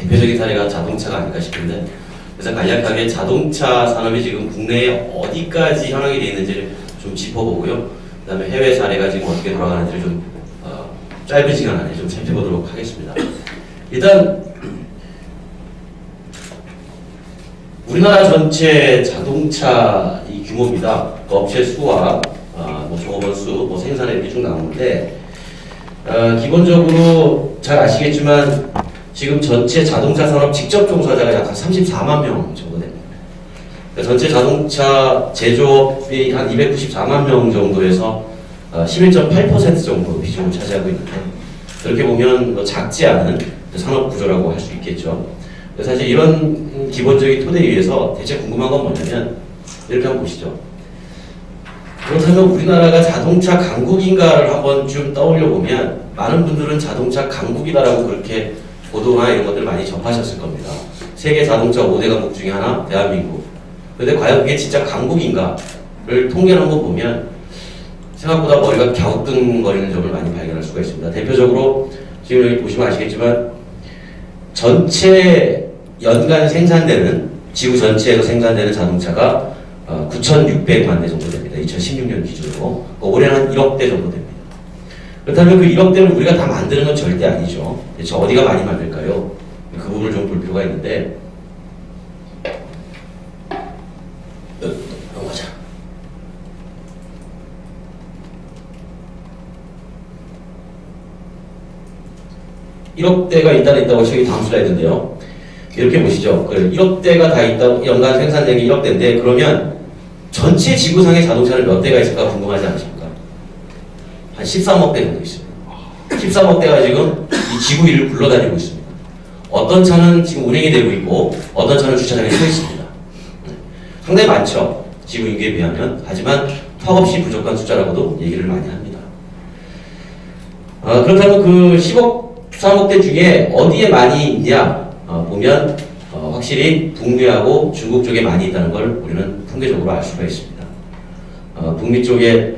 대표적인 사례가 자동차가 아닐까 싶은데, 그래서 간략하게 자동차 산업이 지금 국내에 어디까지 현황이 되어 있는지를 좀 짚어보고요. 그 다음에 해외 사례가 지금 어떻게 돌아가는지를 좀 짧은 시간 안에 좀 살펴보도록 하겠습니다. 일단 우리나라 전체 자동차 이 규모입니다. 그 업체 수와 종업원 수, 생산액 이렇게 쭉 나오는데 기본적으로 잘 아시겠지만 지금 전체 자동차 산업 직접 종사자가 약 34만 명 정도 됩니다. 그러니까 전체 자동차 제조업이 한 294만 명 정도에서 11.8% 정도 비중을 차지하고 있는데, 그렇게 보면 작지 않은 산업 구조라고 할 수 있겠죠. 사실 이런 기본적인 토대 위에서 대체 궁금한 건 뭐냐면, 이렇게 한번 보시죠. 그렇다면 우리나라가 자동차 강국인가를 한번 좀 떠올려 보면, 많은 분들은 자동차 강국이다라고 그렇게 보도나 이런 것들을 많이 접하셨을 겁니다. 세계 자동차 5대 강국 중에 하나, 대한민국. 그런데 과연 그게 진짜 강국인가를 통계를 한번 보면 생각보다 머리가 갸우뚱거리는 점을 많이 발견할 수가 있습니다. 대표적으로 지금 여기 보시면 아시겠지만 전체 연간 생산되는, 지구 전체에서 생산되는 자동차가 9,600만 대 정도 됩니다. 2016년 기준으로. 올해는 한 1억 대 정도 됩니다. 그렇다면 그 1억 대를 우리가 다 만드는 건 절대 아니죠. 대체 어디가 많이 만들까요? 그 부분을 좀 볼 필요가 있는데, 넘어가자. (1억 대가) 일단 있다고 저기 다음 슬라이드인데요. 이렇게 보시죠. 1억 대가 다 있다고, 연간 생산되는 게 1억 대인데, 그러면 전체 지구상의 자동차는 몇 대가 있을까 궁금하지 않으십니까? 한 13억 대 정도 있습니다. 13억 대가 지금 이 지구 위를 굴러다니고 있습니다. 어떤 차는 지금 운행이 되고 있고, 어떤 차는 주차장에 서 있습니다. 상당히 많죠. 지구 인구에 비하면. 하지만 턱없이 부족한 숫자라고도 얘기를 많이 합니다. 그렇다면 그 13억 대 중에 어디에 많이 있냐 보면 확실히 북미하고 중국 쪽에 많이 있다는 걸 우리는 통계적으로 알 수가 있습니다. 북미 쪽에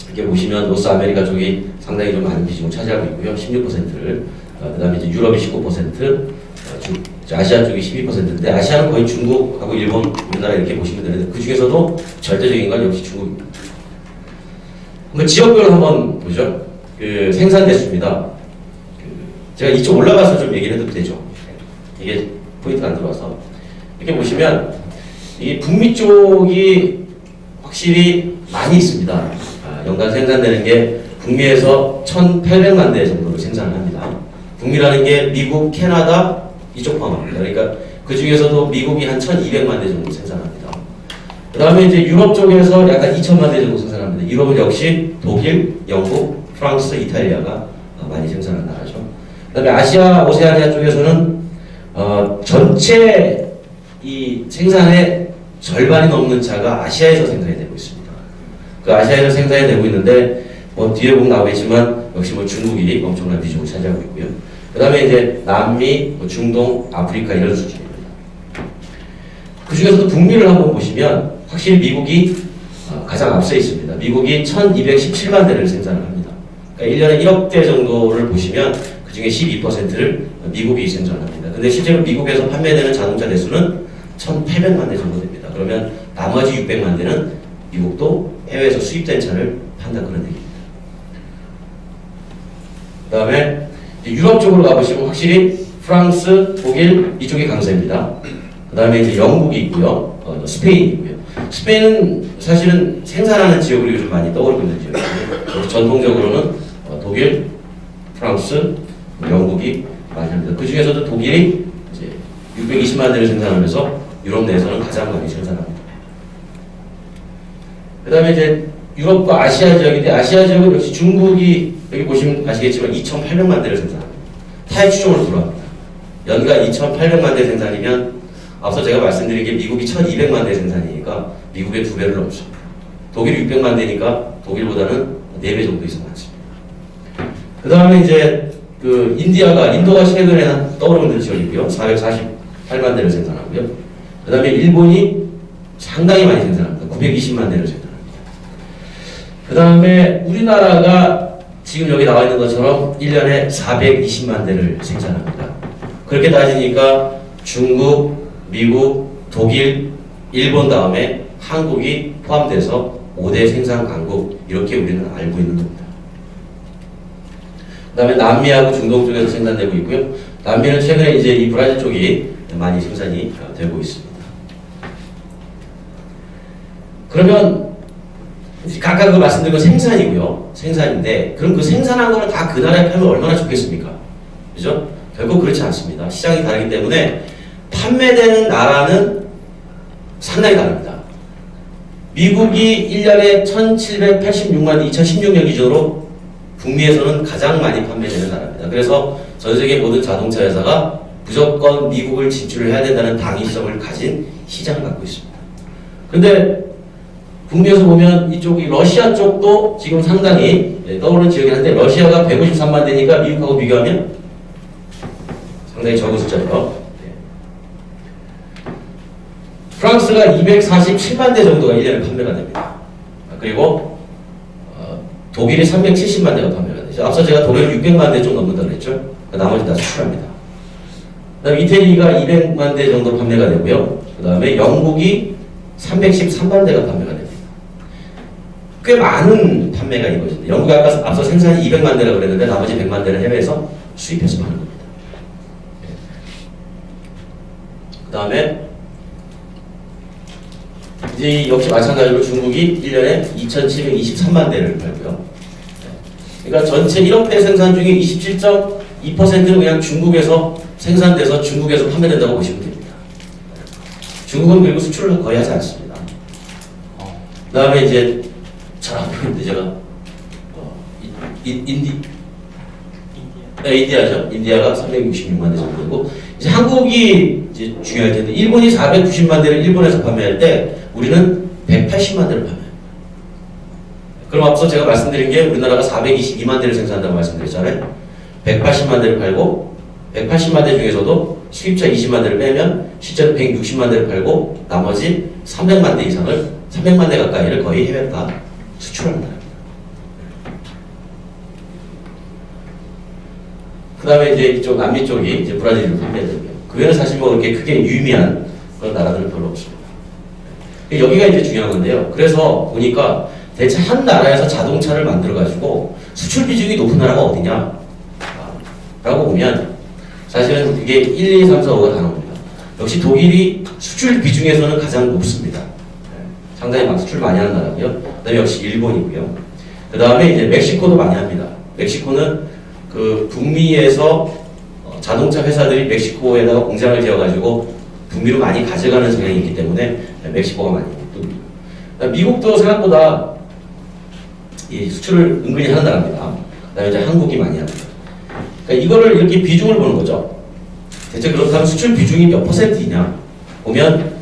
이렇게 보시면 노스 아메리카 쪽이 상당히 좀 많은 비중을 차지하고 있고요. 16%를. 그 다음에 이제 유럽이 19%, 아시아 쪽이 12%인데, 아시아는 거의 중국하고 일본, 우리나라 이렇게 보시면 되는데, 그 중에서도 절대적인 건 역시 중국입니다. 한번 지역별로 한번 보죠. 생산 대수입니다. 제가 이쪽 올라가서 좀 얘기를 해도 되죠. 이게 포인트가 안 들어와서. 이렇게 보시면, 이 북미 쪽이 확실히 많이 있습니다. 연간 생산되는 게 북미에서 1,800만 대 정도로 생산을 합니다. 북미라는 게 미국, 캐나다 이쪽 포함합니다. 그러니까 그 중에서도 미국이 한 1,200만 대 정도 생산합니다. 그 다음에 이제 유럽 쪽에서 약간 2,000만 대 정도 생산합니다. 유럽은 역시 독일, 영국, 프랑스, 이탈리아가 많이 생산하는 나라죠. 그 다음에 아시아, 오세아니아 쪽에서는 전체 이 생산의 절반이 넘는 차가 아시아에서 생산이 되고 있습니다. 그 아시아에서 생산이 되고 있는데, 뒤에 보면 나오겠지만, 역시 중국이 엄청난 비중을 차지하고 있고요. 그 다음에 이제 남미, 중동, 아프리카 이런 수준입니다. 그 중에서도 북미를 한번 보시면, 확실히 미국이 가장 앞서 있습니다. 미국이 1,217만 대를 생산을 합니다. 그러니까 1년에 1억 대 정도를 보시면, 그 중에 12%를 미국이 생산합니다. 근데 실제로 미국에서 판매되는 자동차 대수는 1,800만 대 정도 됩니다. 그러면 나머지 600만 대는 미국도 해외에서 수입된 차를 판다, 그런 얘기입니다. 그 다음에 유럽 쪽으로 가보시면 확실히 프랑스, 독일 이쪽이 강세입니다. 그 다음에 이제 영국이 있고요. 스페인이고요. 스페인은 사실은 생산하는 지역으로 요즘 많이 떠오르고 있는 지역이고요. 전통적으로는 독일, 프랑스, 영국이 많이 합니다. 그 중에서도 독일이 이제 620만 대를 생산하면서 유럽 내에서는 가장 많이 생산합니다. 그 다음에 이제 유럽과 아시아 지역인데, 아시아 지역은 역시 중국이 여기 보시면 아시겠지만 2,800만 대를 생산합니다. 타입 추종을 들어갑니다. 연간 2,800만 대 생산이면 앞서 제가 말씀드린 게 미국이 1,200만 대 생산이니까 미국의 2배를 넘습니다. 독일이 600만 대니까 독일보다는 4배 정도 이상 많습니다. 그 다음에 이제 인도가 최근에 떠오르는 지역이고요. 448만 대를 생산하고요. 그 다음에 일본이 상당히 많이 생산합니다. 920만 대를 생산합니다. 그 다음에 우리나라가 지금 여기 나와 있는 것처럼 1년에 420만 대를 생산합니다. 그렇게 따지니까 중국, 미국, 독일, 일본 다음에 한국이 포함돼서 5대 생산 강국 이렇게 우리는 알고 있는 겁니다. 그 다음에 남미하고 중동 쪽에서 생산되고 있고요. 남미는 최근에 이제 이 브라질 쪽이 많이 생산이 되고 있습니다. 그러면 각각 그 말씀드린 건 생산이고요. 생산인데 그럼 그 생산한 거를 다 그 나라에 팔면 얼마나 좋겠습니까? 그죠? 결국 그렇지 않습니다. 시장이 다르기 때문에 판매되는 나라는 상당히 다릅니다. 미국이 1년에 1786만 2016년 기준으로 북미에서는 가장 많이 판매되는 나라입니다. 그래서 전 세계 모든 자동차 회사가 무조건 미국을 진출을 해야 된다는 당위성을 가진 시장을 갖고 있습니다. 근데 북미에서 보면 이쪽이 러시아 쪽도 지금 상당히 떠오르는 지역이 한데 러시아가 153만 대니까 미국하고 비교하면 상당히 적은 숫자죠. 프랑스가 247만 대 정도가 1년에 판매가 됩니다. 그리고 독일이 370만 대가 판매가 되죠. 앞서 제가 독일 600만 대 좀 넘는다고 그랬죠. 나머지 다 수출합니다. 그 다음에 이태리가 200만 대 정도 판매가 되고요. 그 다음에 영국이 313만 대가 판매가 됩니다. 꽤 많은 판매가 이루어집니다. 영국이 아까 앞서 생산이 200만 대라고 그랬는데 나머지 100만 대는 해외에서 수입해서 파는 겁니다. 그 다음에 이제 역시 마찬가지로 중국이 1년에 2,723만 대를 팔고요. 그러니까 전체 1억 대 생산 중에 27.2%는 그냥 중국에서 생산돼서 중국에서 판매된다고 보시면 됩니다. 중국은 그리고 수출을 거의 하지 않습니다. 그 다음에 이제 잘 안 보이는데 제가 인디아죠. 인디아가 366만 대 정도 되고 이제 한국이 이제 중요할 텐데 일본이 490만 대를 일본에서 판매할 때 우리는 180만 대를 판매합니다. 그럼 앞서 제가 말씀드린 게 우리나라가 422만 대를 생산한다고 말씀드렸잖아요. 180만 대를 팔고 180만 대 중에서도 수입자 20만 대를 빼면 실제로 160만 대를 팔고 나머지 300만 대 이상을 300만 대 가까이를 거의 해외로 다 수출합니다. 그 다음에 이제 이쪽 남미 쪽이 이제 브라질로 판매되고요. 그 외에는 사실 뭐 그렇게 크게 유의미한 그런 나라들은 별로 없습니다. 여기가 이제 중요한 건데요. 그래서 보니까 대체 한 나라에서 자동차를 만들어가지고 수출 비중이 높은 나라가 어디냐? 라고 보면 사실은 이게 1, 2, 3, 4, 5가 다 나옵니다. 역시 독일이 수출 비중에서는 가장 높습니다. 상당히 막 수출 많이 하는 나라고요. 그 다음에 역시 일본이고요. 그 다음에 이제 멕시코도 많이 합니다. 멕시코는 그 북미에서 자동차 회사들이 멕시코에다가 공장을 지어가지고 북미로 많이 가져가는 성향이 있기 때문에 멕시코가 많이 뜹니다. 미국도 생각보다 이 수출을 은근히 하는 나라입니다. 그다음에 이제 한국이 많이 합니다. 그러니까 이거를 이렇게 비중을 보는 거죠. 대체 그렇다면 수출 비중이 몇 %이냐 보면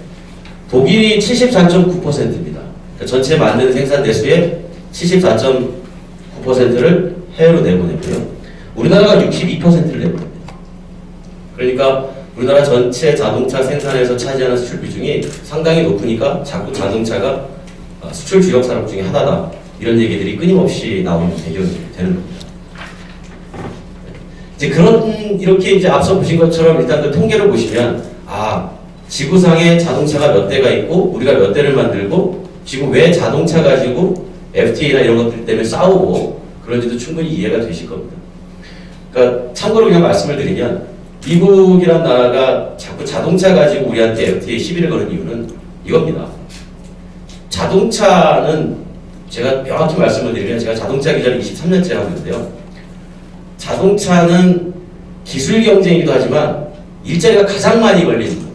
독일이 74.9%입니다. 그러니까 전체 만드는 생산 대수의 74.9%를 해외로 내보내고요. 우리나라가 62%를 내보냅니다. 그러니까 우리나라 전체 자동차 생산에서 차지하는 수출 비중이 상당히 높으니까 자꾸 자동차가 수출 주력 산업 중에 하나다. 이런 얘기들이 끊임없이 나오는 배경이 되는 겁니다. 이제 이렇게 이제 앞서 보신 것처럼 일단 그 통계를 보시면, 지구상에 자동차가 몇 대가 있고, 우리가 몇 대를 만들고, 지금 왜 자동차 가지고 FTA나 이런 것들 때문에 싸우고, 그런지도 충분히 이해가 되실 겁니다. 그러니까 참고로 그냥 말씀을 드리면, 미국이란 나라가 자꾸 자동차 가지고 우리한테 FTA 시비를 거는 이유는 이겁니다. 자동차는 제가 명확히 말씀을 드리면 제가 자동차 기자를 23년째 하고 있는데요. 자동차는 기술 경쟁이기도 하지만 일자리가 가장 많이 걸린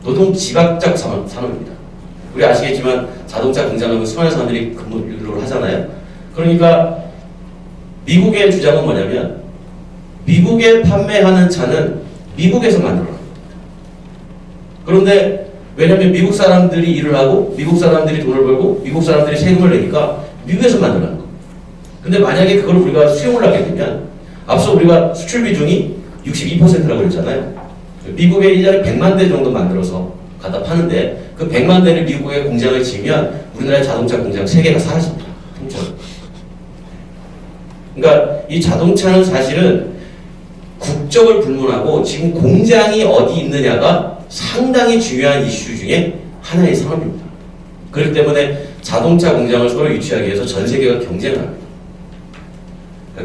노동 집약적 산업입니다. 우리 아시겠지만 자동차 공장은 수많은 사람들이 근무를 하잖아요. 그러니까 미국의 주장은 뭐냐면 미국에 판매하는 차는 미국에서 만들어요. 그런데 왜냐하면 미국 사람들이 일을 하고 미국 사람들이 돈을 벌고 미국 사람들이 세금을 내니까 미국에서 만들어는 겁니다. 근데 만약에 그걸 우리가 수용을 하게 되면 앞서 우리가 수출 비중이 62%라고 그랬잖아요. 미국에 1년에 100만 대 정도 만들어서 갖다 파는데 그 100만 대를 미국에 공장을 지으면 우리나라의 자동차 공장 3개가 사라집니다. 통째로. 그러니까 이 자동차는 사실은 국적을 불문하고 지금 공장이 어디 있느냐가 상당히 중요한 이슈 중에 하나의 산업입니다. 그렇기 때문에 자동차 공장을 서로 유치하기 위해서 전 세계가 경쟁을 합니다.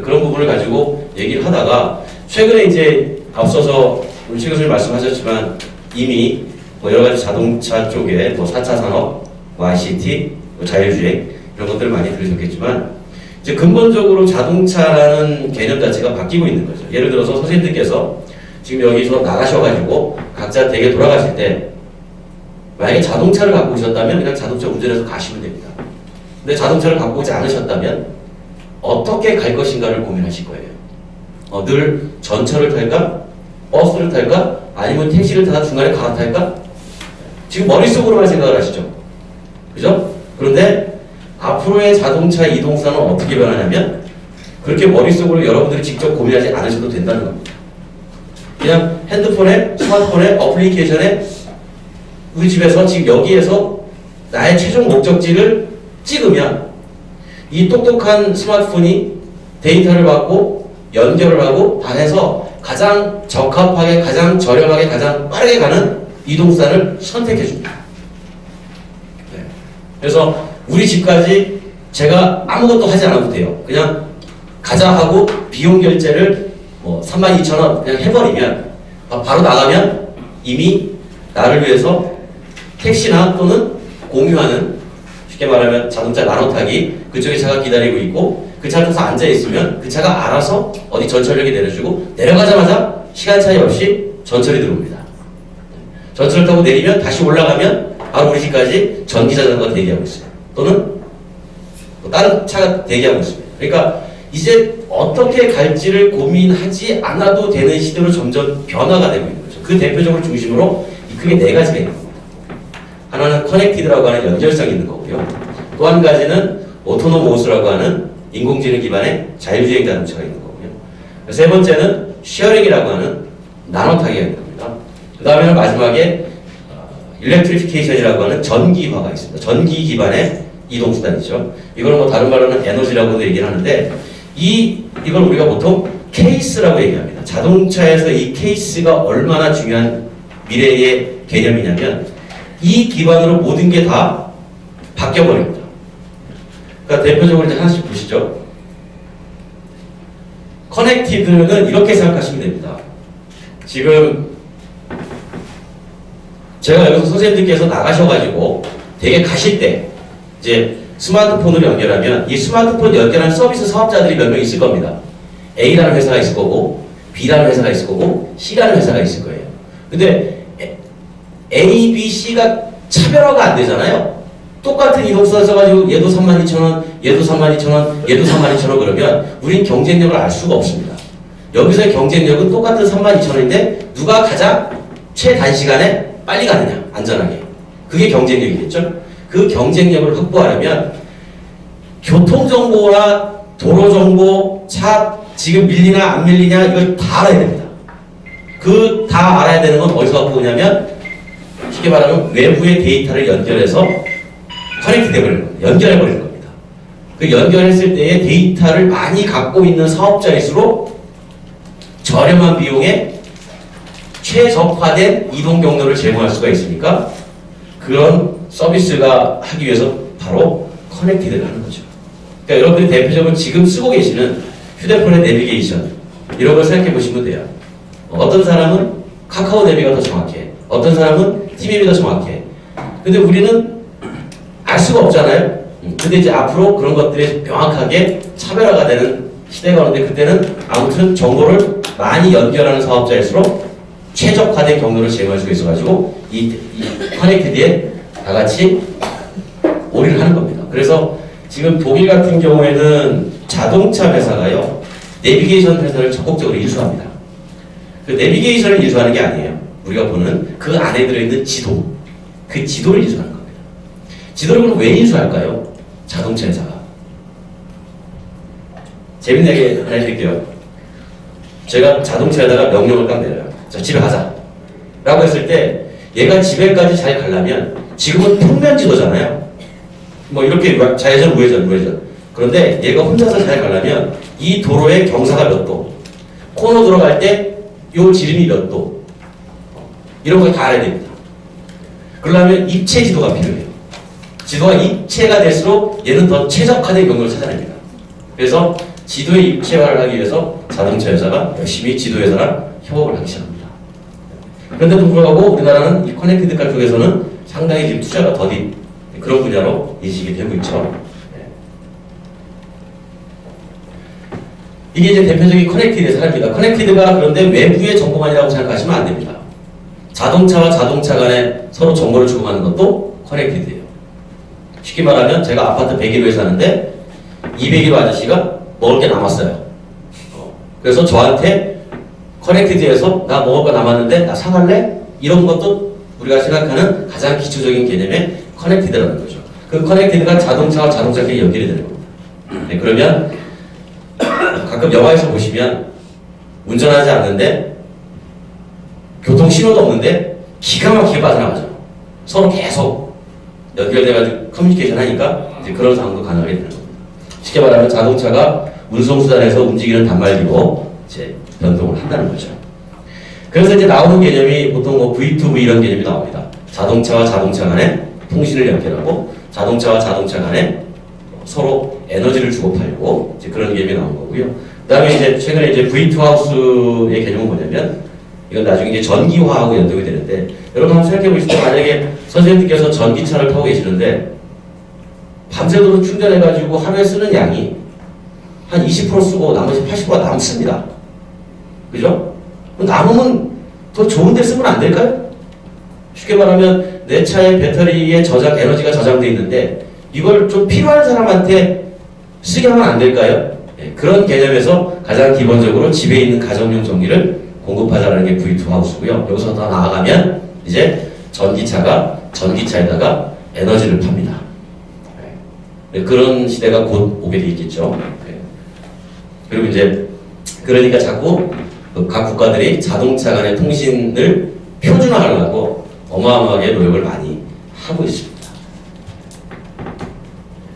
그런 부분을 가지고 얘기를 하다가 최근에 이제 앞서서 우리 최 교수님 말씀하셨지만 이미 뭐 여러 가지 자동차 쪽에 뭐 4차 산업, 뭐 ICT, 뭐 자율주행 이런 것들을 많이 들으셨겠지만 이제 근본적으로 자동차라는 개념 자체가 바뀌고 있는 거죠. 예를 들어서 선생님들께서 지금 여기서 나가셔가지고 각자 댁에 돌아가실 때 만약에 자동차를 갖고 오셨다면 그냥 자동차 운전해서 가시면 됩니다. 근데 자동차를 갖고 오지 않으셨다면 어떻게 갈 것인가를 고민하실 거예요. 늘 전철을 탈까? 버스를 탈까? 아니면 택시를 타다 중간에 갈아탈까? 지금 머릿속으로만 생각을 하시죠. 그죠? 그런데 앞으로의 자동차 이동수단은 어떻게 변하냐면 그렇게 머릿속으로 여러분들이 직접 고민하지 않으셔도 된다는 겁니다. 그냥 핸드폰에, 스마트폰에, 어플리케이션에 우리 집에서 지금 여기에서 나의 최종 목적지를 찍으면 이 똑똑한 스마트폰이 데이터를 받고 연결을 하고 다 해서 가장 적합하게, 가장 저렴하게, 가장 빠르게 가는 이동수단을 선택해 줍니다. 네. 그래서 우리 집까지 제가 아무것도 하지 않아도 돼요. 그냥 가자 하고 비용 결제를 뭐 32,000원 그냥 해버리면 바로 나가면 이미 나를 위해서 택시나 또는 공유하는 쉽게 말하면 자동차 나눠 타기 그쪽에 차가 기다리고 있고 그 차 타서 앉아 있으면 그 차가 알아서 어디 전철역에 내려주고 내려가자마자 시간 차이 없이 전철이 들어옵니다. 전철을 타고 내리면 다시 올라가면 바로 우리 집까지 전기자전거가 대기하고 있어요. 또는 또 다른 차가 대기하고 있습니다. 그러니까 이제 어떻게 갈지를 고민하지 않아도 되는 시대로 점점 변화가 되고 있는 거죠. 그 대표적으로 중심으로 크게 네 가지가 있는 겁니다. 하나는 커넥티드라고 하는 연결성이 있는 거고요. 또 한 가지는 오토노모스라고 하는 인공지능 기반의 자율주행 자동차가 있는 거고요. 세 번째는 쉐어링이라고 하는 나눠 타기가 있는 겁니다. 그 다음에는 마지막에 일렉트리피케이션이라고 하는 전기화가 있습니다. 전기 기반의 이동수단이죠. 이거는 뭐 다른 말로는 에너지라고도 얘기를 하는데 이걸 우리가 보통 케이스라고 얘기합니다. 자동차에서 이 케이스가 얼마나 중요한 미래의 개념이냐면 이 기반으로 모든 게 다 바뀌어버립니다. 그러니까 대표적으로 이제 하나씩 보시죠. 커넥티드는 이렇게 생각하시면 됩니다. 지금 제가 여기서 선생님들께서 나가셔가지고 댁에 가실 때 이제 스마트폰으로 연결하면 이 스마트폰 연결한 서비스 사업자들이 몇 명 있을 겁니다. A라는 회사가 있을 거고 B라는 회사가 있을 거고 C라는 회사가 있을 거예요. 근데 A, B, C가 차별화가 안 되잖아요. 똑같은 이동수단 써가지고 얘도 32,000원, 얘도 32,000원, 얘도 32,000원 그러면 우린 경쟁력을 알 수가 없습니다. 여기서의 경쟁력은 똑같은 32,000원인데 누가 가장 최단시간에 빨리 가느냐, 안전하게. 그게 경쟁력이겠죠. 그 경쟁력을 확보하려면 교통정보나 도로정보, 차 지금 밀리나 안 밀리냐 이걸 다 알아야 됩니다. 그 다 알아야 되는 건 어디서 갖고 오냐면 쉽게 말하면 외부의 데이터를 연결해서 커넥트 돼버리는 겁니다. 연결해버리는 겁니다. 그 연결했을 때의 데이터를 많이 갖고 있는 사업자일수록 저렴한 비용에 최적화된 이동 경로를 제공할 수가 있으니까 그런 서비스가 하기 위해서 바로 커넥티드를 하는 거죠. 그러니까 여러분들이 대표적으로 지금 쓰고 계시는 휴대폰의 내비게이션 이런 걸 생각해 보시면 돼요. 어떤 사람은 카카오 내비가 더 정확해. 어떤 사람은 TM이 더 정확해. 근데 우리는 알 수가 없잖아요. 근데 이제 앞으로 그런 것들이 명확하게 차별화가 되는 시대가 오는데 그때는 아무튼 정보를 많이 연결하는 사업자일수록 최적화된 경로를 제공할 수가 있어가지고 이 커넥티드에 다 같이 올인을 하는 겁니다. 그래서 지금 독일 같은 경우에는 자동차 회사가요 내비게이션 회사를 적극적으로 인수합니다. 그 내비게이션을 인수하는 게 아니에요. 우리가 보는 그 안에 들어있는 지도, 그 지도를 인수하는 겁니다. 지도를 그럼 왜 인수할까요? 자동차 회사가. 재밌는 얘기 하나 해드릴게요. 제가 자동차에다가 명령을 딱 내려요. 자, 집에 가자. 라고 했을 때 얘가 집에까지 잘 가려면 지금은 평면 지도잖아요. 뭐 이렇게 좌회전, 우회전. 그런데 얘가 혼자서 잘 가려면 이 도로의 경사가 몇 도, 코너 들어갈 때 요 지름이 몇 도, 이런 거 다 알아야 됩니다. 그러려면 입체 지도가 필요해요. 지도가 입체가 될수록 얘는 더 최적화된 경로를 찾아냅니다. 그래서 지도의 입체화를 하기 위해서 자동차 회사가 열심히 지도 회사랑 협업을 하기 시작합니다. 그런데도 불구하고 우리나라는 이 커넥티드카 쪽에서는 상당히 지금 투자가 더딘 그런 분야로 인식이 되고 있죠. 이게 이제 대표적인 커넥티드의 사례입니다. 커넥티드가 그런데 외부의 정보만이라고 생각하시면 안 됩니다. 자동차와 자동차 간에 서로 정보를 주고받는 것도 커넥티드예요. 쉽게 말하면 제가 아파트 101호에 사는데 201호 아저씨가 먹을 게 남았어요. 그래서 저한테 커넥티드에서 나 먹을 거 남았는데 나 사갈래? 이런 것도 우리가 생각하는 가장 기초적인 개념의 커넥티드라는 거죠. 그 커넥티드가 자동차와 자동차끼리 연결이 되는 겁니다. 네, 그러면 가끔 영화에서 보시면 운전하지 않는데 교통 신호도 없는데 기가 막히게 빠져나가죠. 서로 계속 연결돼가지고 커뮤니케이션 하니까 이제 그런 상황도 가능하게 되는 겁니다. 쉽게 말하면 자동차가 운송수단에서 움직이는 단말기로 이제 변동을 한다는 거죠. 그래서 이제 나오는 개념이 보통 뭐 V2V 이런 개념이 나옵니다. 자동차와 자동차 간에 통신을 연결하고 자동차와 자동차 간에 서로 에너지를 주고팔고 이제 그런 개념이 나온 거고요. 그 다음에 이제 최근에 이제 V2 하우스의 개념은 뭐냐면 이건 나중에 이제 전기화하고 연동이 되는데 여러분 한번 생각해 보실 때 만약에 선생님께서 전기차를 타고 계시는데 밤새도록 충전해가지고 하루에 쓰는 양이 한 20% 쓰고 나머지 80%가 남습니다. 그죠? 남으면 더 좋은 데 쓰면 안 될까요? 쉽게 말하면 내 차의 배터리에 저장 에너지가 저장돼 있는데 이걸 좀 필요한 사람한테 쓰게 하면 안 될까요? 네, 그런 개념에서 가장 기본적으로 집에 있는 가정용 전기를 공급하자는 게 V2 하우스고요. 여기서 더 나아가면 이제 전기차가 전기차에다가 에너지를 팝니다. 네, 그런 시대가 곧 오게 돼 있겠죠. 네. 그리고 이제 그러니까 자꾸 각 국가들이 자동차 간의 통신을 표준화하려고 어마어마하게 노력을 많이 하고 있습니다.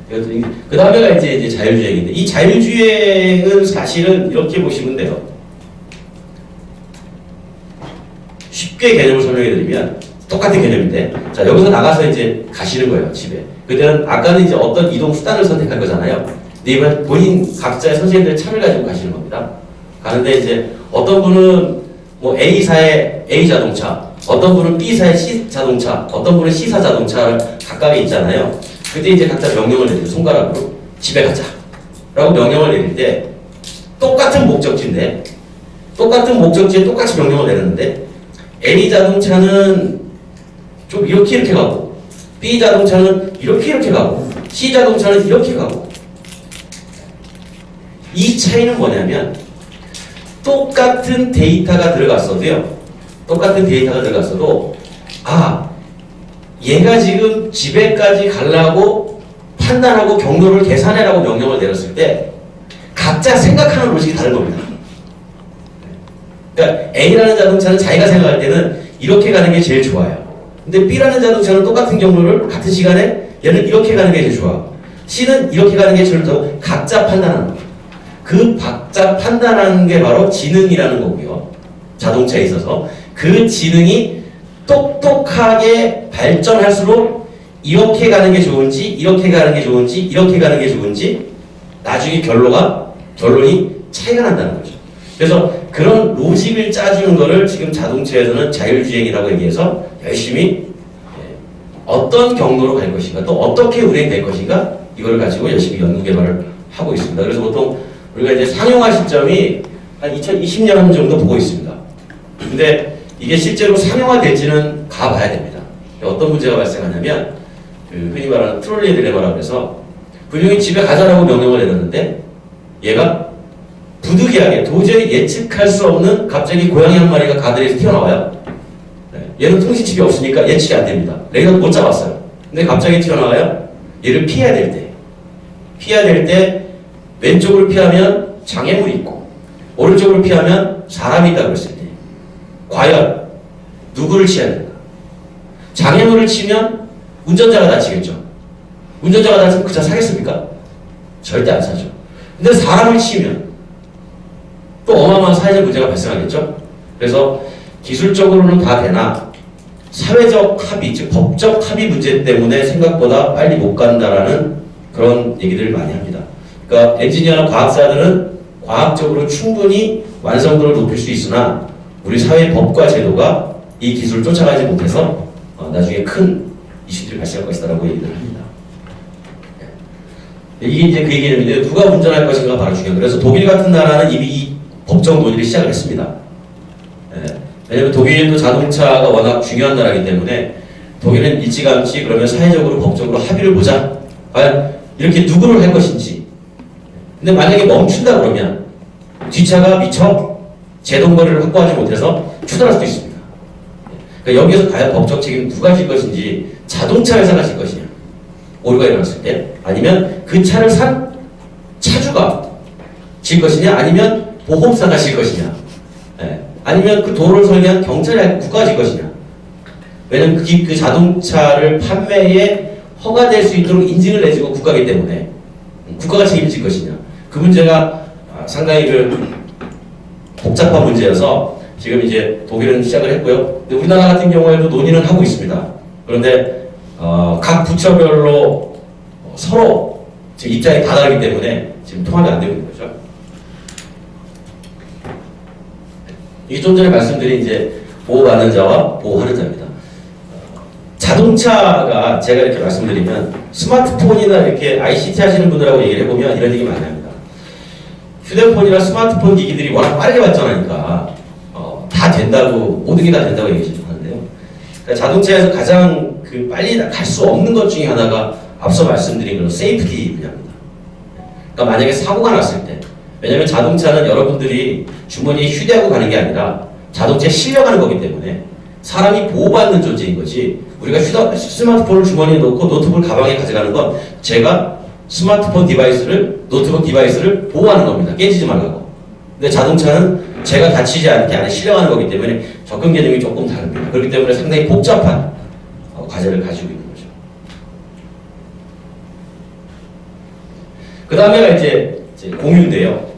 그 다음에가 이제 자율주행인데 이 자율주행은 사실은 이렇게 보시면 돼요. 쉽게 개념을 설명해 드리면 똑같은 개념인데 자 여기서 나가서 이제 가시는 거예요 집에. 그때는 아까는 이제 어떤 이동 수단을 선택할 거잖아요. 근데 이번 본인 각자의 선생님들의 차를 가지고 가시는 겁니다. 가는데 이제 어떤 분은 뭐 A사의 A 자동차, 어떤 분은 B사의 C 자동차, 어떤 분은 C사 자동차를 각각에 있잖아요. 그때 이제 각자 명령을 내리죠. 손가락으로 집에 가자 라고 명령을 내릴 때 똑같은 목적지인데 똑같은 목적지에 똑같이 명령을 내렸는데 A 자동차는 좀 이렇게 가고 B 자동차는 이렇게 가고 C 자동차는 이렇게 가고 이 차이는 뭐냐면 똑같은 데이터가 들어갔어도요. 똑같은 데이터가 들어갔어도 얘가 지금 집에까지 가려고 판단하고 경로를 계산해라고 명령을 내렸을 때 각자 생각하는 로직이 다른 겁니다. 그러니까 A라는 자동차는 자기가 생각할 때는 이렇게 가는 게 제일 좋아요. 근데 B라는 자동차는 똑같은 경로를 같은 시간에 얘는 이렇게 가는 게 제일 좋아. C는 이렇게 가는 게 제일 좋다고 각자 판단하는 거예요. 그 각자 판단하는 게 바로 지능이라는 거고요. 자동차에 있어서 그 지능이 똑똑하게 발전할수록 이렇게 가는 게 좋은지 이렇게 가는 게 좋은지 이렇게 가는 게 좋은지 나중에 결론이 차이가 난다는 거죠. 그래서 그런 로직을 짜주는 거를 지금 자동차에서는 자율주행이라고 얘기해서 열심히 어떤 경로로 갈 것인가 또 어떻게 운행될 것인가 이걸 가지고 열심히 연구개발을 하고 있습니다. 그래서 보통 우리가 이제 상용화 시점이 한 2020년 정도 보고 있습니다. 근데 이게 실제로 상용화 될지는 가봐야 됩니다. 어떤 문제가 발생하냐면 흔히 말하는 트롤리의 딜레마라고 해서 분명히 집에 가자라고 명령을 내렸는데 얘가 부득이하게 도저히 예측할 수 없는 갑자기 고양이 한 마리가 가드에서 튀어나와요. 얘는 통신칩이 없으니까 예측이 안 됩니다. 레이더도 못 잡았어요. 근데 갑자기 튀어나와요. 얘를 피해야 될 때 왼쪽을 피하면 장애물이 있고 오른쪽을 피하면 사람이 있다고 그랬을 때 과연 누구를 치어야 되는가? 장애물을 치면 운전자가 다치겠죠. 운전자가 다치면 그 차 사겠습니까? 절대 안 사죠. 근데 사람을 치면 또 어마어마한 사회적 문제가 발생하겠죠. 그래서 기술적으로는 다 되나 사회적 합의, 즉 법적 합의 문제 때문에 생각보다 빨리 못 간다라는 그런 얘기들을 많이 합니다. 그러니까 엔지니어나 과학사들은 과학적으로 충분히 완성도를 높일 수 있으나 우리 사회 법과 제도가 이 기술을 쫓아가지 못해서 나중에 큰 이슈들이 발생할 것이다라고 얘기를 합니다. 이게 이제 그 얘기인데 누가 운전할 것인가 바로 중요해요. 그래서 독일 같은 나라는 이미 이 법적 논의를 시작을 했습니다. 왜냐하면 독일도 자동차가 워낙 중요한 나라이기 때문에 독일은 일찌감치 그러면 사회적으로 법적으로 합의를 보자. 과연 이렇게 누구를 할 것인지. 근데 만약에 멈춘다 그러면 뒷차가 미처 제동거리를 확보하지 못해서 추돌할 수도 있습니다. 그러니까 여기에서 과연 법적 책임은 누가 질 것인지 자동차 회사가 질 것이냐. 오류가 일어났을 때 아니면 그 차를 산 차주가 질 것이냐 아니면 보험사가 질 것이냐 아니면 그 도로를 설계한 경찰이 국가가 질 것이냐. 왜냐면 그 자동차를 판매에 허가될 수 있도록 인증을 내주고 국가이기 때문에 국가가 책임질 것이냐. 그 문제가 상당히 복잡한 문제여서 지금 이제 독일은 시작을 했고요. 근데 우리나라 같은 경우에도 논의는 하고 있습니다. 그런데 각 부처별로 서로 지금 입장이 다 다르기 때문에 지금 통합이 안 되고 있는 거죠. 이게 좀 전에 말씀드린 이제 보호받는 자와 보호하는 자입니다. 자동차가 제가 이렇게 말씀드리면 스마트폰이나 이렇게 ICT 하시는 분들하고 얘기를 해보면 이런 얘기 많이 합니다. 휴대폰이나 스마트폰 기기들이 워낙 빠르게 발전하니까 다 된다고 모든 게 다 된다고 얘기하는데요. 그러니까 자동차에서 가장 빨리 갈 수 없는 것 중에 하나가 앞서 말씀드린 그런 세이프티 분야입니다. 그러니까 만약에 사고가 났을 때 왜냐하면 자동차는 여러분들이 주머니에 휴대하고 가는 게 아니라 자동차에 실려가는 거기 때문에 사람이 보호받는 존재인 거지 우리가 스마트폰을 주머니에 넣고 노트북을 가방에 가져가는 건 제가 스마트폰 디바이스를 노트북 디바이스를 보호하는 겁니다. 깨지지 말라고. 근데 자동차는 제가 다치지 않게 안에 실려가는 거기 때문에 접근 개념이 조금 다릅니다. 그렇기 때문에 상당히 복잡한 과제를 가지고 있는 거죠. 그 다음에가 이제 공유인데요.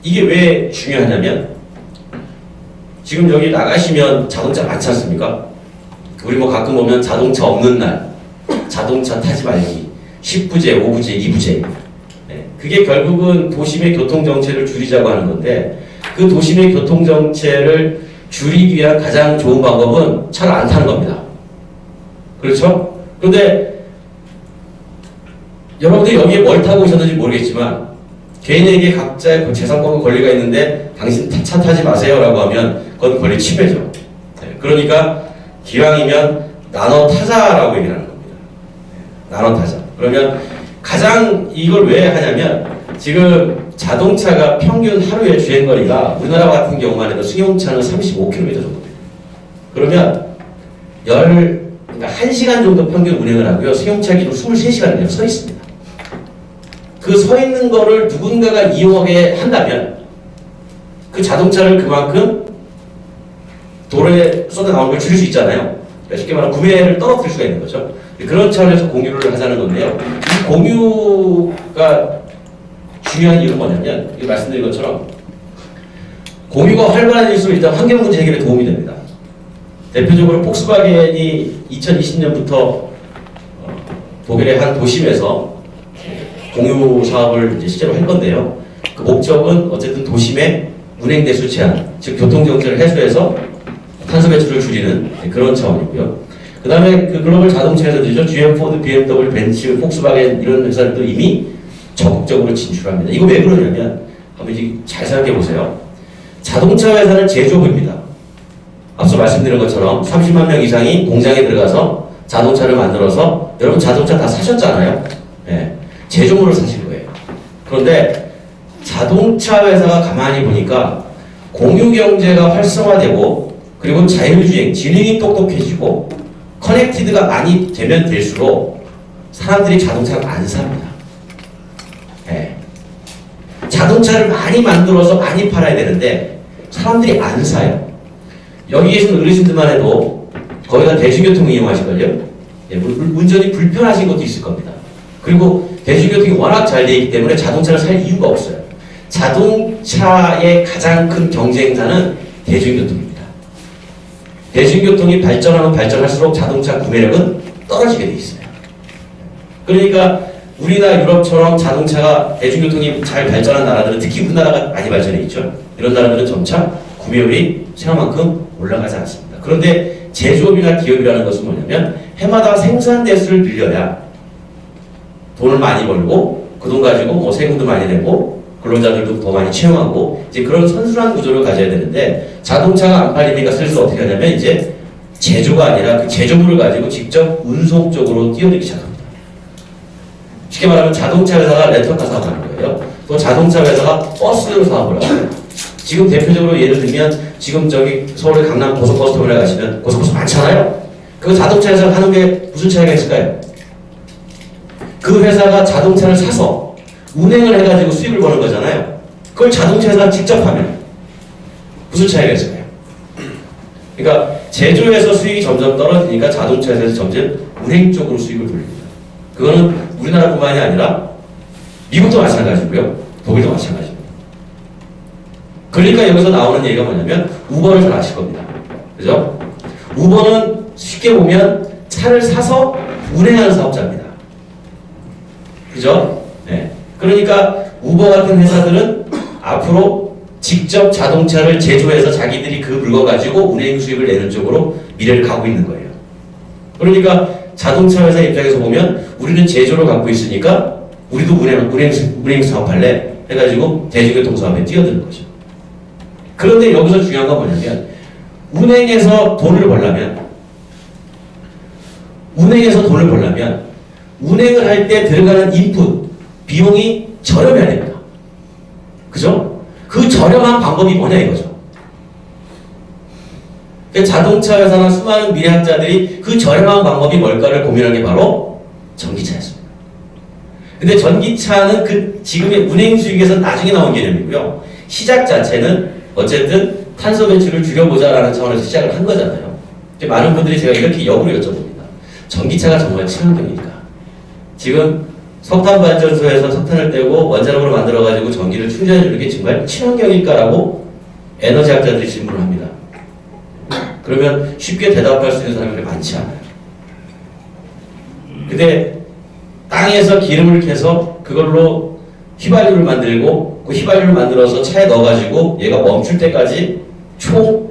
이게 왜 중요하냐면 지금 여기 나가시면 자동차 많지 않습니까? 우리 뭐 가끔 보면 자동차 없는 날, 자동차 타지 말기, 10부제, 5부제, 2부제. 그게 결국은 도심의 교통정체를 줄이자고 하는 건데 그 도심의 교통정체를 줄이기 위한 가장 좋은 방법은 차를 안 타는 겁니다. 그렇죠? 그런데 여러분들이 여기에 뭘 타고 오셨는지 모르겠지만 개인에게 각자의 재산권과 권리가 있는데 당신 차 타지 마세요 라고 하면 그건 권리 침해죠. 그러니까 기왕이면 나눠 타자라고 얘기를 하는 겁니다. 나눠 타자. 그러면 가장 이걸 왜 하냐면 지금 자동차가 평균 하루에 주행거리가 우리나라 같은 경우만 해도 승용차는 35km 정도 됩니다. 그러면 그러니까 1시간 정도 평균 운행을 하고요. 승용차 기준 23시간 그냥 서 있습니다. 그 서 있는 거를 누군가가 이용하게 한다면 그 자동차를 그만큼 도로에 쏟아 나오는 걸 줄일 수 있잖아요. 쉽게 말하면 구매를 떨어뜨릴 수가 있는 거죠. 그런 차원에서 공유를 하자는 건데요. 이 공유가 중요한 이유는 뭐냐면 말씀드린 것처럼 공유가 활발해질수록 일단 환경 문제 해결에 도움이 됩니다. 대표적으로 폭스바겐이 2020년부터 독일의 한 도심에서 공유 사업을 이제 실제로 할 건데요. 그 목적은 어쨌든 도심의 운행 대수 제한, 즉 교통 정체를 해소해서 탄소 배출을 줄이는 그런 차원이고요. 그 다음에 그 글로벌 자동차 회사들이죠. GM, 포드, BMW, 벤츠, 폭스바겐 이런 회사들도 이미 적극적으로 진출합니다. 이거 왜 그러냐면 한번 이제 잘 생각해 보세요. 자동차 회사는 제조업입니다. 앞서 말씀드린 것처럼 30만 명 이상이 공장에 들어가서 자동차를 만들어서 여러분 자동차 다 사셨잖아요. 네. 제조물을 사신 거예요. 그런데 자동차 회사가 가만히 보니까 공유 경제가 활성화되고 그리고 자율주행, 지능이 똑똑해지고 커넥티드가 많이 되면 될수록 사람들이 자동차를 안 삽니다. 네. 자동차를 많이 만들어서 많이 팔아야 되는데 사람들이 안 사요. 여기 계신 어르신들만 해도 거의 다 대중교통을 이용하실걸요? 네, 운전이 불편하신 것도 있을 겁니다. 그리고 대중교통이 워낙 잘 되어 있기 때문에 자동차를 살 이유가 없어요. 자동차의 가장 큰 경쟁자는 대중교통입니다. 대중교통이 발전하면 발전할수록 자동차 구매력은 떨어지게 돼 있어요. 그러니까 우리나라 유럽처럼 자동차가 대중교통이 잘 발전한 나라들은 특히 우리나라가 많이 발전해 있죠. 이런 나라들은 점차 구매율이 생각만큼 올라가지 않습니다. 그런데 제조업이나 기업이라는 것은 뭐냐면 해마다 생산 대수를 늘려야 돈을 많이 벌고 그 돈 가지고 뭐 세금도 많이 내고 근로자들도 더 많이 채용하고 이제 그런 선순환 구조를 가져야 되는데 자동차가 안 팔리니까 슬슬 어떻게 하냐면 이제 제조가 아니라 그 제조물을 가지고 직접 운송 쪽으로 뛰어들기 시작합니다. 쉽게 말하면 자동차 회사가 렌터카 사업하는 거예요. 또 자동차 회사가 버스 사업을 하고요. 지금 대표적으로 예를 들면 지금 저기 서울의 강남 고속버스터미널에 가시면 고속버스 많잖아요. 그 자동차 회사가 하는 게 무슨 차이가 있을까요? 그 회사가 자동차를 사서 운행을 해가지고 수익을 버는 거잖아요. 그걸 자동차 회사가 직접 하면 무슨 차이가 있을까요? 그러니까 제조에서 수익이 점점 떨어지니까 자동차 회사에서 점점 운행 쪽으로 수익을 돌립니다. 그거는 우리나라뿐만이 아니라 미국도 마찬가지고요. 독일도 마찬가지입니다. 그러니까 여기서 나오는 얘기가 뭐냐면 우버를 잘 아실 겁니다. 그죠? 우버는 쉽게 보면 차를 사서 운행하는 사업자입니다. 그죠? 네. 그러니까 우버 같은 회사들은 앞으로 직접 자동차를 제조해서 자기들이 그 물건 가지고 운행 수익을 내는 쪽으로 미래를 가고 있는 거예요. 그러니까 자동차 회사 입장에서 보면 우리는 제조를 갖고 있으니까 우리도 운행 사업할래 해가지고 대중교통 사업에 뛰어드는 거죠. 그런데 여기서 중요한 건 뭐냐면 운행에서 돈을 벌려면 운행을 할 때 들어가는 인풋 비용이 저렴해야 됩니다. 그죠? 그 저렴한 방법이 뭐냐 이거죠. 자동차 회사나 수많은 미래학자들이 그 저렴한 방법이 뭘까를 고민한 게 바로 전기차였습니다. 근데 전기차는 그 지금의 운행 수익에서 나중에 나온 개념이고요. 시작 자체는 어쨌든 탄소 배출을 줄여보자라는 차원에서 시작을 한 거잖아요. 많은 분들이 제가 이렇게 역으로 여쭤봅니다. 전기차가 정말 친환경입니까? 지금 석탄 발전소에서 석탄을 떼고 원자력으로 만들어가지고 전기를 충전해주는 게 정말 친환경일까라고 에너지학자들이 질문을 합니다. 그러면 쉽게 대답할 수 있는 사람이 그렇게 많지 않아요. 근데 땅에서 기름을 캐서 그걸로 휘발유를 만들고 그 휘발유를 만들어서 차에 넣어가지고 얘가 멈출 때까지 총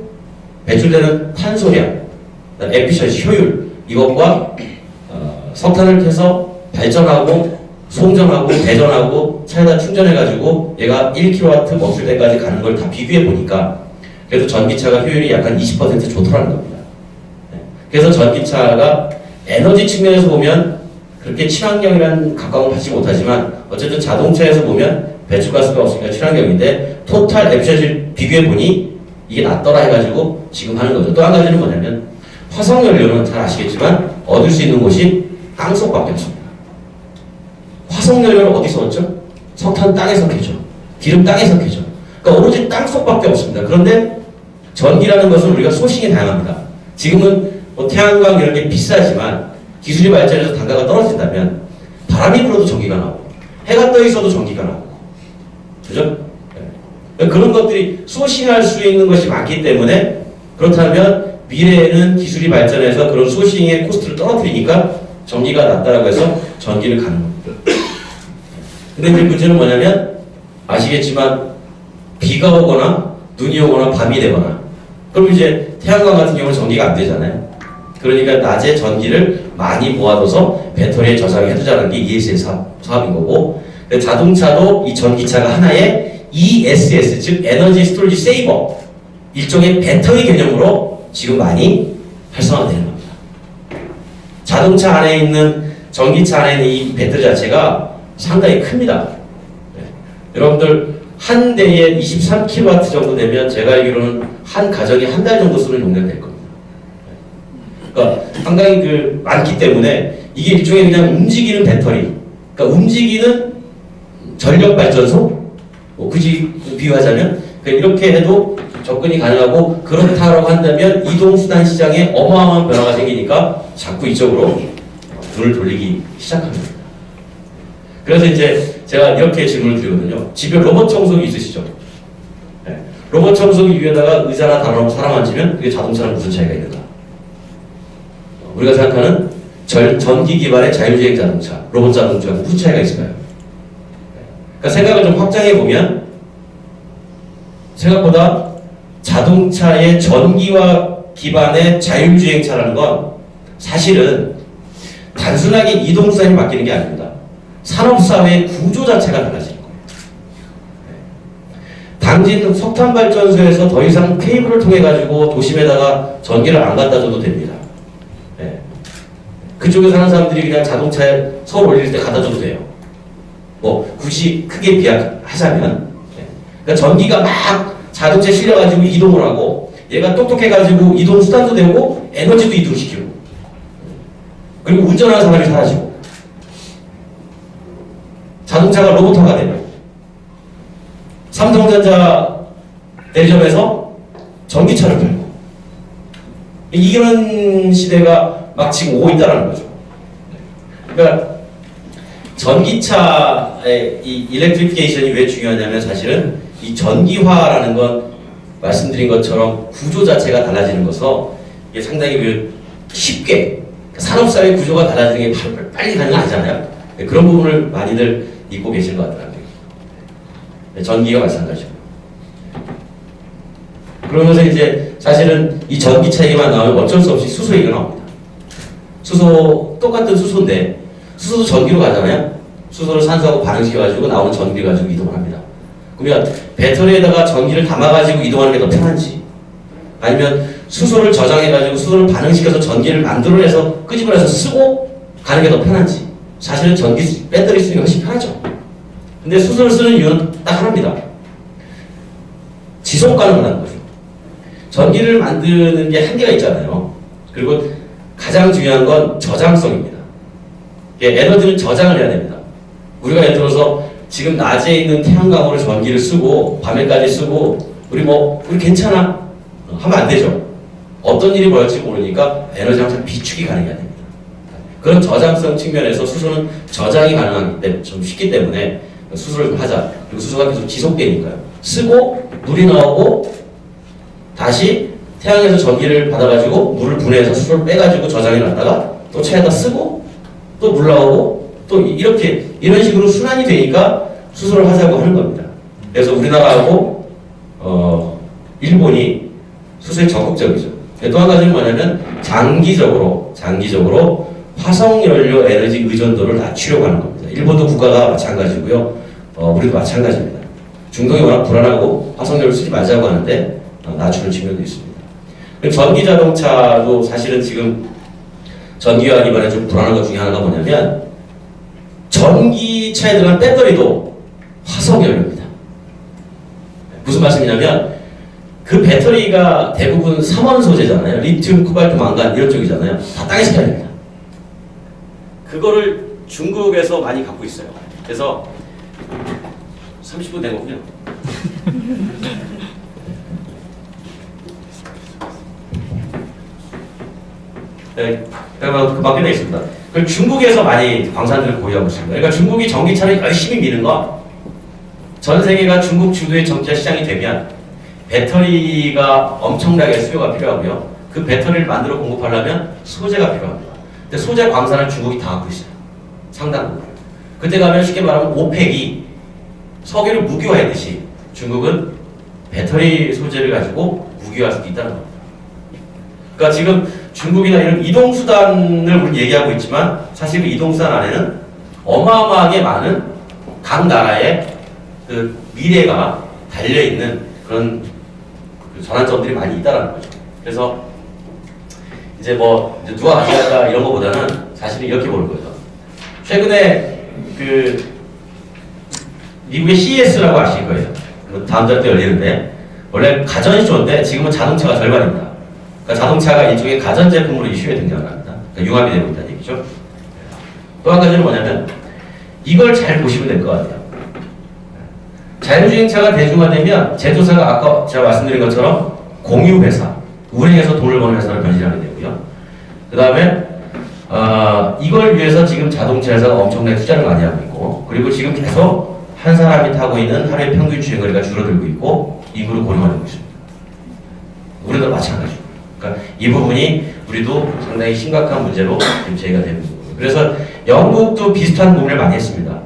배출되는 탄소량, 에피션시 효율 이것과 석탄을 캐서 발전하고 송전하고 대전하고 차에다 충전해가지고 얘가 1kW 멈출 때까지 가는 걸 다 비교해 보니까 그래도 전기차가 효율이 약간 20% 좋더라는 겁니다. 그래서 전기차가 에너지 측면에서 보면 그렇게 친환경이라는 각광을 받지 못하지만 어쨌든 자동차에서 보면 배출가스가 없으니까 친환경인데 토탈 에피션시 비교해 보니 이게 낫더라 해가지고 지금 하는 거죠. 또 한 가지는 뭐냐면 화석연료는 잘 아시겠지만 얻을 수 있는 곳이 땅속밖에 없습니다. 화석연료는 어디서 얻죠? 석탄 땅에서 캐죠. 기름 땅에서 캐죠. 그러니까 오로지 땅속밖에 없습니다. 그런데 전기라는 것은 우리가 소싱이 다양합니다. 지금은 뭐 태양광 이런 게 비싸지만 기술이 발전해서 단가가 떨어진다면 바람이 불어도 전기가 나오고 해가 떠 있어도 전기가 나오고 그죠? 네. 그런 것들이 소싱할 수 있는 것이 많기 때문에 그렇다면 미래에는 기술이 발전해서 그런 소싱의 코스트를 떨어뜨리니까 전기가 낫다라고 해서 전기를 가는 겁니다. 근데 그 문제는 뭐냐면 아시겠지만 비가 오거나 눈이 오거나 밤이 되거나 그럼 이제 태양광 같은 경우는 전기가 안 되잖아요. 그러니까 낮에 전기를 많이 모아둬서 배터리에 저장해 두자는 게 ESS 사업인 거고 자동차도 이 전기차가 하나의 ESS 즉 에너지 스토리지 세이버 일종의 배터리 개념으로 지금 많이 활성화되는 겁니다. 자동차 안에 있는 전기차 안에 있는 이 배터리 자체가 상당히 큽니다. 네. 여러분들 한 대에 23kW 정도 되면 제가 알기로는 한 가정이 한 달 정도 쓰는 용량이 될 겁니다. 그러니까 상당히 많기 때문에 이게 일종의 그냥 움직이는 배터리, 그러니까 움직이는 전력 발전소, 굳이 비유하자면 이렇게 해도 접근이 가능하고 그렇다라고 한다면 이동수단 시장에 어마어마한 변화가 생기니까 자꾸 이쪽으로 눈을 돌리기 시작합니다. 그래서 이제 제가 이렇게 질문을 드리거든요. 집에 로봇 청소기 있으시죠? 네. 로봇 청소기 위에다가 의자나 다뤄놓고 사람 앉으면 그게 자동차랑 무슨 차이가 있는가? 우리가 생각하는 전기 기반의 자율주행 자동차, 로봇 자동차가 무슨 차이가 있을까요? 그러니까 생각을 좀 확장해 보면 생각보다 자동차의 전기와 기반의 자율주행차라는 건 사실은 단순하게 이동수단이 바뀌는 게 아닙니다. 산업사회의 구조 자체가 달라지는 거예요. 당진 석탄발전소에서 더 이상 케이블을 통해 가지고 도심에다가 전기를 안 갖다 줘도 됩니다. 네. 그쪽에 사는 사람들이 그냥 자동차에 서울 올릴 때 갖다 줘도 돼요. 뭐 굳이 크게 비약하자면, 네. 그러니까 전기가 막 자동차에 실려가지고 이동을 하고 얘가 똑똑해가지고 이동 수단도 되고 에너지도 이동시키고 그리고 운전하는 사람이 사라지고 자동차가 로봇화가 되고 삼성전자 대리점에서 전기차를 팔고 이런 시대가 막 지금 오고 있다는 거죠. 그러니까 전기차의 이 일렉트리피케이션이 왜 중요하냐면 사실은 이 전기화라는 건 말씀드린 것처럼 구조 자체가 달라지는 것서 이게 상당히 쉽게 산업사회 구조가 달라지는 게 빨리 가는 건 아니잖아요. 그런 부분을 많이들 잊고 계신 것 같더라고요. 전기가 마찬가지고. 그러면서 이제 사실은 이 전기차 얘기만 나오면 어쩔 수 없이 수소 얘기가 나옵니다. 수소, 똑같은 수소인데 수소도 전기로 가잖아요. 수소를 산소하고 반응시켜가지고 나오는 전기를 가지고 이동을 합니다. 그러면 배터리에다가 전기를 담아가지고 이동하는 게 더 편한지 아니면 수소를 저장해가지고 수소를 반응시켜서 전기를 만들어내서 끄집어내서 쓰고 가는 게 더 편한지 사실은 배터리 쓰는 게 훨씬 편하죠. 근데 수소를 쓰는 이유는 딱 하나입니다. 지속 가능하다는 거죠. 전기를 만드는 게 한계가 있잖아요. 그리고 가장 중요한 건 저장성입니다. 에너지는 저장을 해야 됩니다. 우리가 예를 들어서 지금 낮에 있는 태양광으로 전기를 쓰고 밤에까지 쓰고 우리 괜찮아 하면 안 되죠. 어떤 일이 벌어질지 모르니까 에너지 항상 비축이 가능해야 됩니다. 그런 저장성 측면에서 수소는 저장이 가능하기 때문에 좀 쉽기 때문에 수소를 좀 하자. 그리고 수소가 계속 지속되니까요. 쓰고 물이 나오고 다시 태양에서 전기를 받아가지고 물을 분해해서 수소를 빼가지고 저장해 놨다가 또 차에다 쓰고 또 물 나오고 또 이런 식으로 순환이 되니까 수소를 하자고 하는 겁니다. 그래서 우리나라하고 일본이 수소에 적극적이죠. 또 한 가지는 뭐냐면 장기적으로 화석연료 에너지 의존도를 낮추려고 하는 겁니다. 일본도 국가가 마찬가지고요. 우리도 마찬가지입니다. 중동이 워낙 불안하고 화석연료를 쓰지 말자고 하는데 낮추는 측면도 있습니다. 전기자동차도 사실은 지금 전기와 기반에 좀 불안한 것 중에 하나가 뭐냐면 전기차에 들어간 배터리도 화석연료입니다. 무슨 말씀이냐면 그 배터리가 대부분 삼원 소재잖아요. 리튬, 코발트, 망간 이런 쪽이잖아요. 다 땅에서 캐야 됩니다. 그거를 중국에서 많이 갖고 있어요. 그래서 30분 된 거군요. 네, 금방 끝내 있습니다. 그 중국에서 많이 광산들을 보유하고 있습니다. 그러니까 중국이 전기차를 열심히 미는 건 전 세계가 중국 주도의 전기차 시장이 되면 배터리가 엄청나게 수요가 필요하고요. 그 배터리를 만들어 공급하려면 소재가 필요합니다. 근데 소재 광산을 중국이 다 갖고 있어요. 상당 부분. 그때 가면 쉽게 말하면 오펙이 석유를 무기화했듯이 중국은 배터리 소재를 가지고 무기화할 수도 있다는 겁니다. 그러니까 지금 중국이나 이런 이동수단을 우리 얘기하고 있지만 사실 그 이동수단 안에는 어마어마하게 많은 각 나라의 그 미래가 달려있는 그런 전환점들이 많이 있다는 거죠. 그래서 이제 누가 가져갈까 이런 거보다는 사실은 이렇게 보는 거죠. 최근에 그 미국의 CES라고 아실 거예요. 다음 달 때 열리는데 원래 가전시조인데 지금은 자동차가 절반입니다. 그러니까 자동차가 일종의 가전제품으로 이슈에 등장을 합니다. 그러니까 융합이 되고 있다는 얘기죠. 또 한 가지는 뭐냐면 이걸 잘 보시면 될 것 같아요. 자율주행차가 대중화되면 제조사가 아까 제가 말씀드린 것처럼 공유회사, 운행해서 돈을 버는 회사로 변신하게 되고요. 그 다음에 이걸 위해서 지금 자동차 회사가 엄청나게 투자를 많이 하고 있고 있고, 그리고 지금 계속 한 사람이 타고 있는 하루의 평균 주행거리가 줄어들고 있고 인구를 고령화되고 있습니다. 우리도 마찬가지고. 그러니까 이 부분이 우리도 상당히 심각한 문제로 지금 제기가 되는 거고요. 그래서 영국도 비슷한 고민을 많이 했습니다.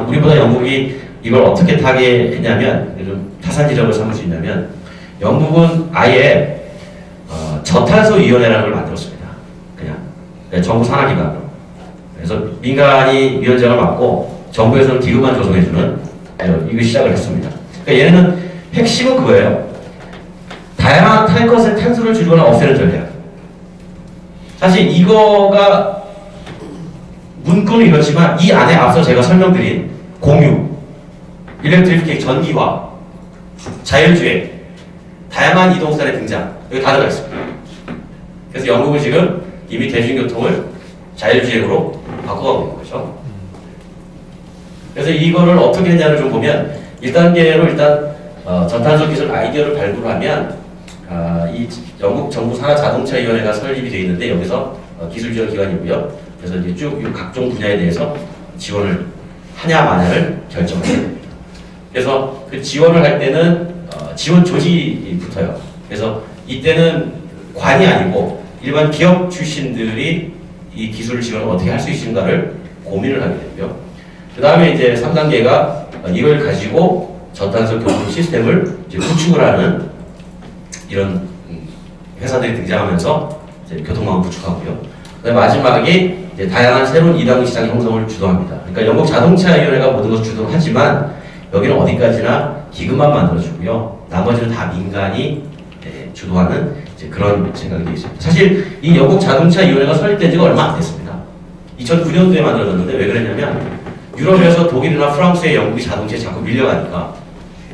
우리보다 영국이 이걸 어떻게 타게 했냐면, 좀 타산 지적을 삼을 수 있냐면, 영국은 아예 저탄소 위원회라는 걸 만들었습니다. 그냥 정부 산하기관으로. 그래서 민간이 위원장을 맡고 정부에서는 기구만 조성해주는 이거 시작을 했습니다. 그러니까 얘네는 핵심은 그거예요. 다양한 탈 것의 탄소를 줄이거나 없애는 전략. 사실 이거가 문구는 이렇지만 이 안에 앞서 제가 설명드린 공유, 일렉트리피케이션, 전기화, 자율주행, 다양한 이동수단의 등장, 여기 다 들어가 있습니다. 그래서 영국은 지금 이미 대중교통을 자율주행으로 바꿔가고 있는 거죠. 그래서 이거를 어떻게 했냐를 좀 보면 1단계로 일단 저탄소 기술 아이디어를 발굴하면 이 영국 정부 산하자동차위원회가 설립이 되어 있는데 여기서 기술 지원 기관이고요. 그래서 이제 쭉 각종 분야에 대해서 지원을 하냐 마냐를 결정을 해야 됩니다. 그래서 그 지원을 할 때는 지원 조직이 붙어요. 그래서 이때는 관이 아니고 일반 기업 출신들이 이 기술을 지원을 어떻게 할 수 있는가를 고민을 하게 되고요. 그 다음에 이제 3단계가 이걸 가지고 저탄소 교통 시스템을 이제 구축을 하는 이런 회사들이 등장하면서 이제 교통망을 구축하고요. 그다음에 마지막에 이제 다양한 새로운 2당 시장 형성을 주도합니다. 그러니까 영국 자동차위원회가 모든 것을 주도하지만 여기는 어디까지나 기금만 만들어주고요. 나머지는 다 민간이 주도하는 이제 그런 생각이 되어 있습니다. 사실 이 영국 자동차위원회가 설립된 지가 얼마 안 됐습니다. 2009년도에 만들어졌는데 왜 그랬냐면 유럽에서 독일이나 프랑스의 영국이 자동차에 자꾸 밀려가니까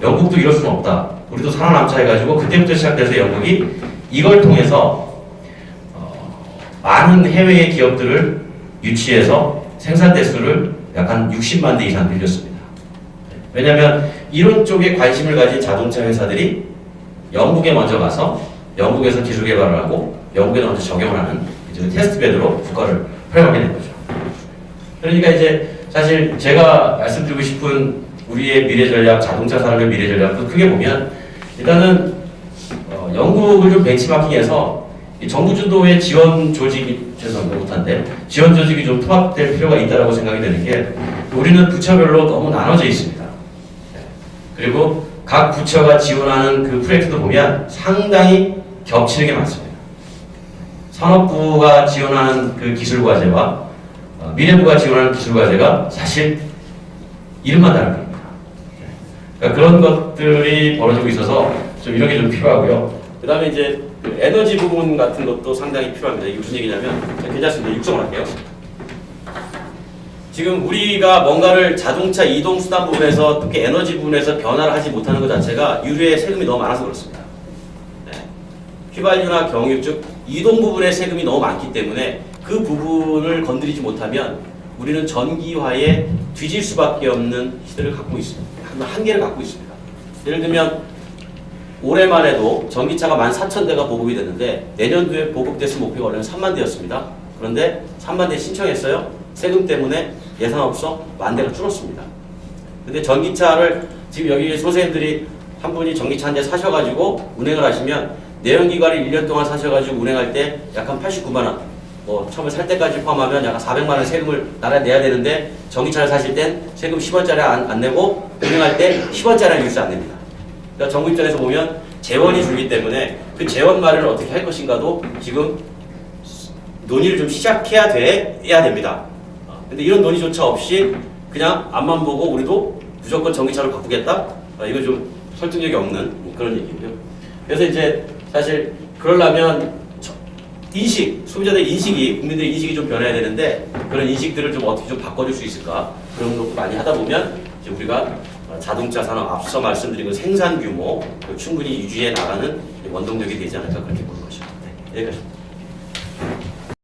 영국도 이럴 수는 없다. 우리도 살아남자 해가지고 그때부터 시작돼서 영국이 이걸 통해서 많은 해외의 기업들을 유치해서 생산 대수를 약 한 60만 대 이상 늘렸습니다. 왜냐하면 이런 쪽에 관심을 가진 자동차 회사들이 영국에 먼저 가서 영국에서 기술 개발을 하고 영국에 먼저 적용을 하는 이제 테스트베드로 국가를 활용하게 된 거죠. 그러니까 이제 사실 제가 말씀드리고 싶은 우리의 미래 전략, 자동차 산업의 미래 전략도 크게 보면 일단은 영국을 좀 벤치마킹해서 정부 주도의 지원 조직이 죄송합니다 못한데 지원 조직이 좀 통합될 필요가 있다고 생각이 되는 게 우리는 부처별로 너무 나눠져 있습니다. 그리고 각 부처가 지원하는 그 프로젝트도 보면 상당히 겹치는 게 많습니다. 산업부가 지원하는 그 기술과제와 미래부가 지원하는 기술과제가 사실 이름만 다른 겁니다. 그러니까 그런 것들이 벌어지고 있어서 좀 이런 게 좀 필요하고요. 그 다음에 이제 그 에너지 부분 같은 것도 상당히 필요합니다. 이게 무슨 얘기냐면 괜찮습니다. 육성을 할게요. 지금 우리가 뭔가를 자동차 이동 수단 부분에서 특히 에너지 부분에서 변화를 하지 못하는 것 자체가 유류에 세금이 너무 많아서 그렇습니다. 네. 휘발유나 경유 즉 이동 부분에 세금이 너무 많기 때문에 그 부분을 건드리지 못하면 우리는 전기화에 뒤질 수밖에 없는 시대를 갖고 있습니다. 한계를 갖고 있습니다. 예를 들면 올해만 해도 전기차가 14,000대가 보급이 됐는데 내년도에 보급 대수 목표가 원래는 3만 대였습니다. 그런데 3만 대 신청했어요. 세금 때문에 예산 없어 10,000대가 줄었습니다. 근데 전기차를 지금 여기 선생님들이 한 분이 전기차 한 대 사셔가지고 운행을 하시면 내연기관을 1년 동안 사셔가지고 운행할 때 약 한 89만 원, 뭐 처음에 살 때까지 포함하면 약 한 400만 원 세금을 나라에 내야 되는데 전기차를 사실 땐 세금 10원짜리 안 내고 운행할 때 10원짜리 뉴스 안 냅니다. 그러니까 정부 입장에서 보면 재원이 줄기 때문에 그 재원 마련을 어떻게 할 것인가도 지금 논의를 좀 시작해야 됩니다. 근데 이런 논의조차 없이 그냥 앞만 보고 우리도 무조건 전기차로 바꾸겠다? 이거 좀 설득력이 없는 그런 얘기고요. 그래서 이제 사실 그러려면 인식, 소비자들의 인식이, 국민들의 인식이 좀 변해야 되는데 그런 인식들을 좀 어떻게 좀 바꿔줄 수 있을까? 그런 것도 많이 하다 보면 이제 우리가 자동차 산업 앞서 말씀드린 그 생산 규모 충분히 유지해 나가는 원동력이 되지 않을까 그렇게 보는 것이죠. 네, 여기까지.